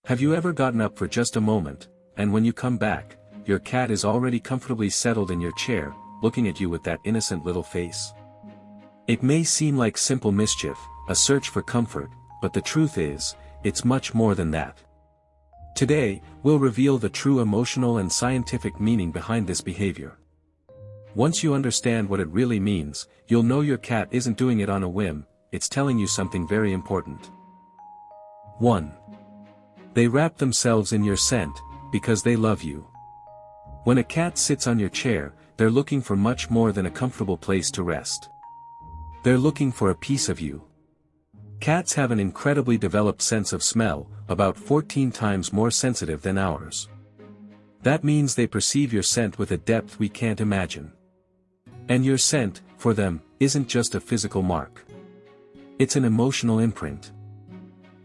Have you ever gotten up for just a moment, and when you come back, your cat is already comfortably settled in your chair, looking at you with that innocent little face? It may seem like simple mischief, a search for comfort, but the truth is, it's much more than that. Today, we'll reveal the true emotional and scientific meaning behind this behavior. Once you understand what it really means, you'll know your cat isn't doing it on a whim, it's telling you something very important. 1. They wrap themselves in your scent, because they love you. When a cat sits on your chair, they're looking for much more than a comfortable place to rest. They're looking for a piece of you. Cats have an incredibly developed sense of smell, about 14 times more sensitive than ours. That means they perceive your scent with a depth we can't imagine. And your scent, for them, isn't just a physical mark. It's an emotional imprint.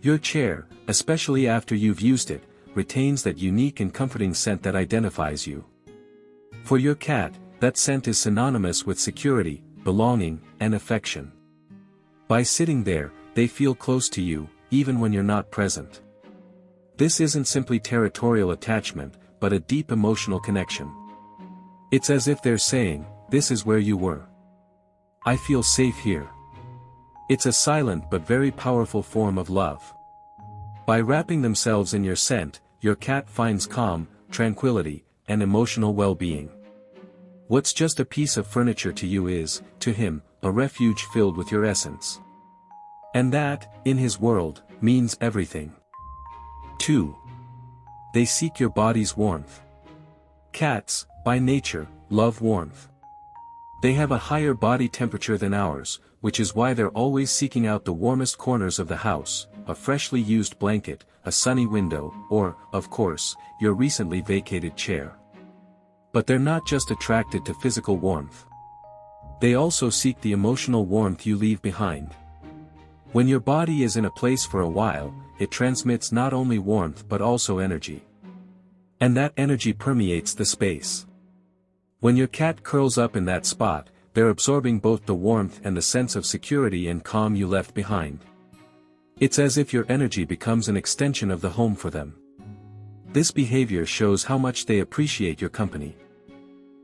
Your chair, especially after you've used it, retains that unique and comforting scent that identifies you. For your cat, that scent is synonymous with security, belonging, and affection. By sitting there, they feel close to you, even when you're not present. This isn't simply territorial attachment, but a deep emotional connection. It's as if they're saying, "This is where you were. I feel safe here." It's a silent but very powerful form of love. By wrapping themselves in your scent, your cat finds calm, tranquility, and emotional well-being. What's just a piece of furniture to you is, to him, a refuge filled with your essence. And that, in his world, means everything. 2. They seek your body's warmth. Cats, by nature, love warmth. They have a higher body temperature than ours, which is why they're always seeking out the warmest corners of the house, a freshly used blanket, a sunny window, or, of course, your recently vacated chair. But they're not just attracted to physical warmth. They also seek the emotional warmth you leave behind. When your body is in a place for a while, it transmits not only warmth but also energy. And that energy permeates the space. When your cat curls up in that spot, they're absorbing both the warmth and the sense of security and calm you left behind. It's as if your energy becomes an extension of the home for them. This behavior shows how much they appreciate your company.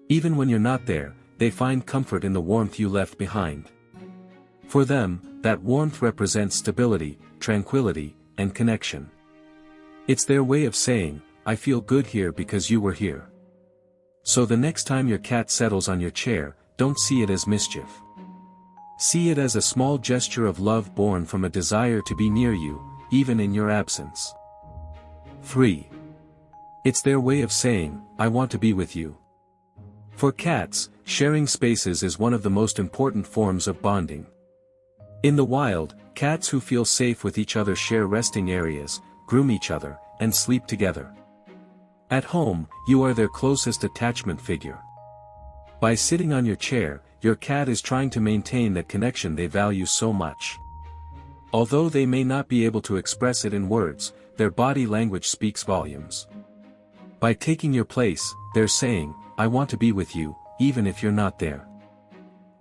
Even when you're not there, they find comfort in the warmth you left behind. For them, that warmth represents stability, tranquility, and connection. It's their way of saying, "I feel good here because you were here." So the next time your cat settles on your chair, don't see it as mischief. See it as a small gesture of love born from a desire to be near you, even in your absence. 3. It's their way of saying, "I want to be with you." For cats, sharing spaces is one of the most important forms of bonding. In the wild, cats who feel safe with each other share resting areas, groom each other, and sleep together. At home, you are their closest attachment figure. By sitting on your chair, your cat is trying to maintain that connection they value so much. Although they may not be able to express it in words, their body language speaks volumes. By taking your place, they're saying, "I want to be with you, even if you're not there."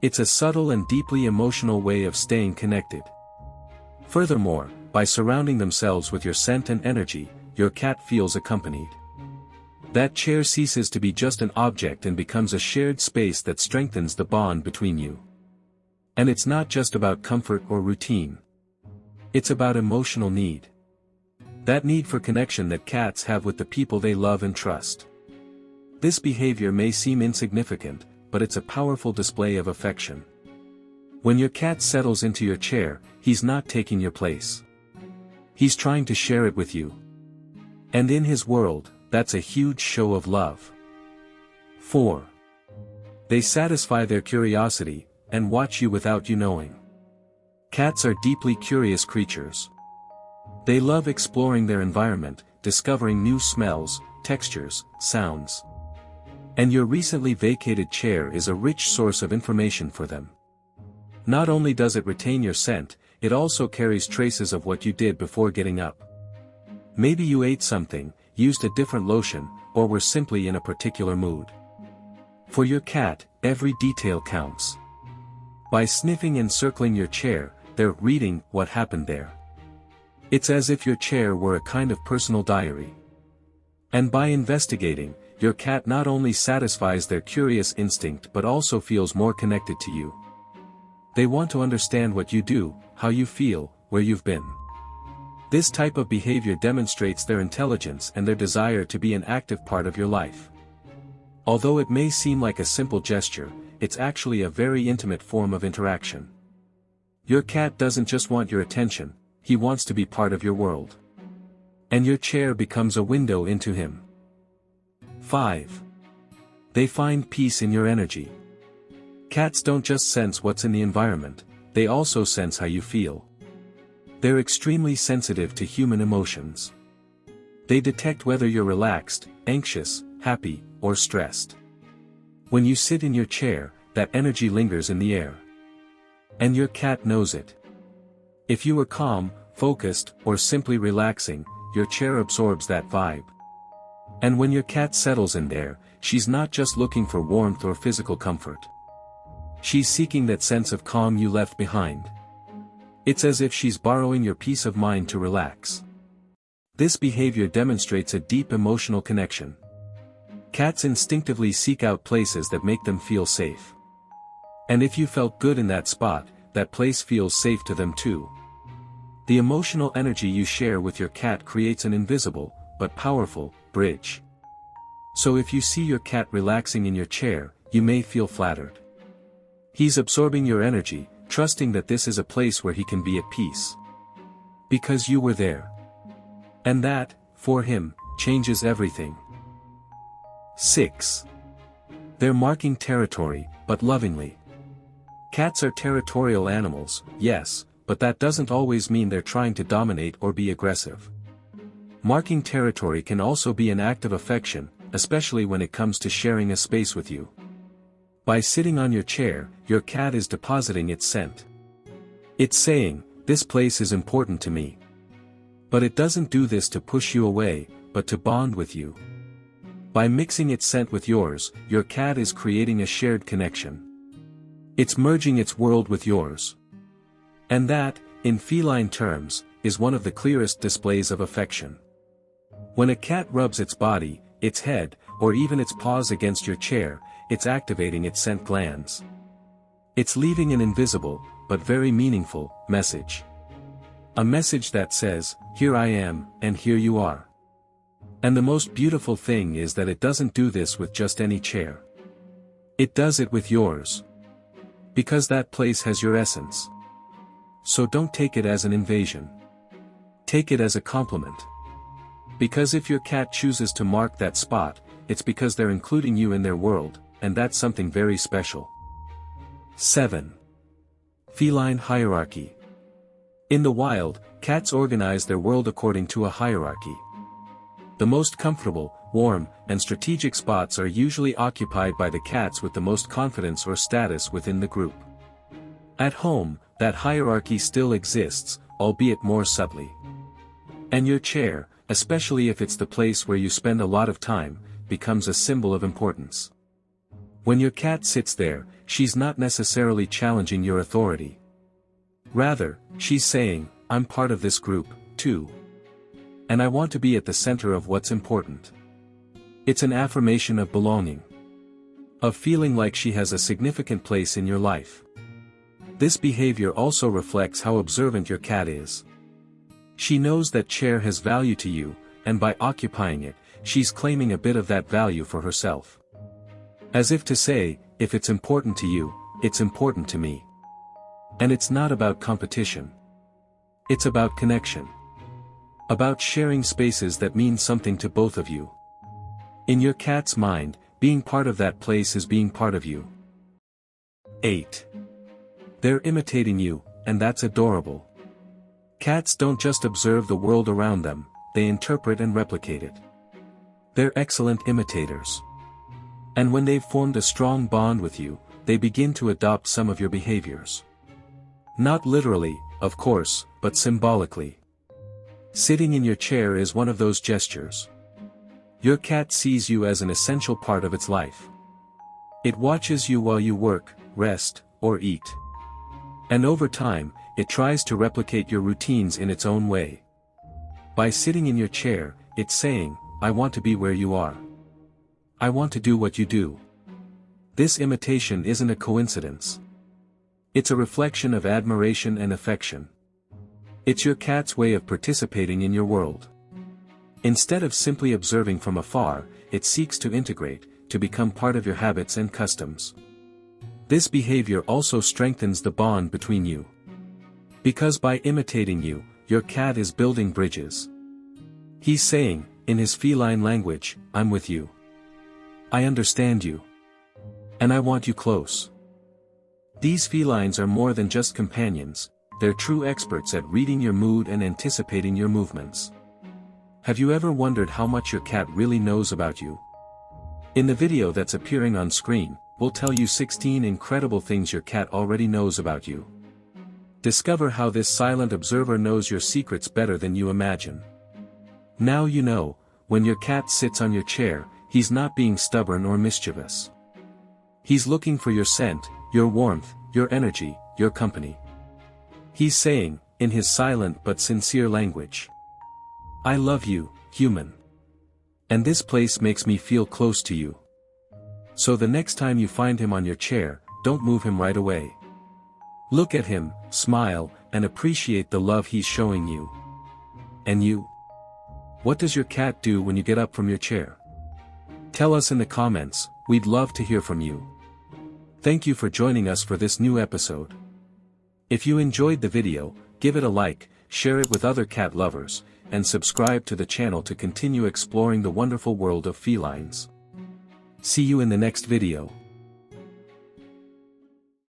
It's a subtle and deeply emotional way of staying connected. Furthermore, by surrounding themselves with your scent and energy, your cat feels accompanied. That chair ceases to be just an object and becomes a shared space that strengthens the bond between you. And it's not just about comfort or routine. It's about emotional need. That need for connection that cats have with the people they love and trust. This behavior may seem insignificant, but it's a powerful display of affection. When your cat settles into your chair, he's not taking your place. He's trying to share it with you. And in his world, that's a huge show of love. 4. They satisfy their curiosity, and watch you without you knowing. Cats are deeply curious creatures. They love exploring their environment, discovering new smells, textures, sounds. And your recently vacated chair is a rich source of information for them. Not only does it retain your scent, it also carries traces of what you did before getting up. Maybe you ate something, used a different lotion, or were simply in a particular mood. For your cat, every detail counts. By sniffing and circling your chair, they're reading what happened there. It's as if your chair were a kind of personal diary. And by investigating, your cat not only satisfies their curious instinct but also feels more connected to you. They want to understand what you do, how you feel, where you've been. This type of behavior demonstrates their intelligence and their desire to be an active part of your life. Although it may seem like a simple gesture, it's actually a very intimate form of interaction. Your cat doesn't just want your attention, he wants to be part of your world. And your chair becomes a window into him. 5. They find peace in your energy. Cats don't just sense what's in the environment, they also sense how you feel. They're extremely sensitive to human emotions. They detect whether you're relaxed, anxious, happy, or stressed. When you sit in your chair, that energy lingers in the air. And your cat knows it. If you are calm, focused, or simply relaxing, your chair absorbs that vibe. And when your cat settles in there, she's not just looking for warmth or physical comfort. She's seeking that sense of calm you left behind. It's as if she's borrowing your peace of mind to relax. This behavior demonstrates a deep emotional connection. Cats instinctively seek out places that make them feel safe. And if you felt good in that spot, that place feels safe to them too. The emotional energy you share with your cat creates an invisible, but powerful, bridge. So if you see your cat relaxing in your chair, you may feel flattered. He's absorbing your energy, trusting that this is a place where he can be at peace. Because you were there. And that, for him, changes everything. 6. They're marking territory, but lovingly. Cats are territorial animals, yes, but that doesn't always mean they're trying to dominate or be aggressive. Marking territory can also be an act of affection, especially when it comes to sharing a space with you. By sitting on your chair, your cat is depositing its scent. It's saying, "This place is important to me." But it doesn't do this to push you away, but to bond with you. By mixing its scent with yours, your cat is creating a shared connection. It's merging its world with yours. And that, in feline terms, is one of the clearest displays of affection. When a cat rubs its body, its head, or even its paws against your chair, it's activating its scent glands. It's leaving an invisible, but very meaningful, message. A message that says, "Here I am, and here you are." And the most beautiful thing is that it doesn't do this with just any chair. It does it with yours. Because that place has your essence. So don't take it as an invasion. Take it as a compliment. Because if your cat chooses to mark that spot, it's because they're including you in their world, and that's something very special. 7. Feline hierarchy. In the wild, cats organize their world according to a hierarchy. The most comfortable, warm, and strategic spots are usually occupied by the cats with the most confidence or status within the group. At home, that hierarchy still exists, albeit more subtly. And your chair, especially if it's the place where you spend a lot of time, becomes a symbol of importance. When your cat sits there, she's not necessarily challenging your authority. Rather, she's saying, "I'm part of this group, too. And I want to be at the center of what's important." It's an affirmation of belonging. Of feeling like she has a significant place in your life. This behavior also reflects how observant your cat is. She knows that chair has value to you, and by occupying it, she's claiming a bit of that value for herself. As if to say, if it's important to you, it's important to me. And it's not about competition. It's about connection. About sharing spaces that mean something to both of you. In your cat's mind, being part of that place is being part of you. 8. They're imitating you, and that's adorable. Cats don't just observe the world around them, they interpret and replicate it. They're excellent imitators. And when they've formed a strong bond with you, they begin to adopt some of your behaviors. Not literally, of course, but symbolically. Sitting in your chair is one of those gestures. Your cat sees you as an essential part of its life. It watches you while you work, rest, or eat. And over time, it tries to replicate your routines in its own way. By sitting in your chair, it's saying, I want to be where you are. I want to do what you do. This imitation isn't a coincidence. It's a reflection of admiration and affection. It's your cat's way of participating in your world. Instead of simply observing from afar, it seeks to integrate, to become part of your habits and customs. This behavior also strengthens the bond between you. Because by imitating you, your cat is building bridges. He's saying, in his feline language, I'm with you. I understand you. And I want you close. These felines are more than just companions, they're true experts at reading your mood and anticipating your movements. Have you ever wondered how much your cat really knows about you? In the video that's appearing on screen, we'll tell you 16 incredible things your cat already knows about you. Discover how this silent observer knows your secrets better than you imagine. Now you know, when your cat sits on your chair, he's not being stubborn or mischievous. He's looking for your scent, your warmth, your energy, your company. He's saying, in his silent but sincere language, I love you, human. And this place makes me feel close to you. So the next time you find him on your chair, don't move him right away. Look at him, smile, and appreciate the love he's showing you. And you? What does your cat do when you get up from your chair? Tell us in the comments, we'd love to hear from you. Thank you for joining us for this new episode. If you enjoyed the video, give it a like, share it with other cat lovers, and subscribe to the channel to continue exploring the wonderful world of felines. See you in the next video.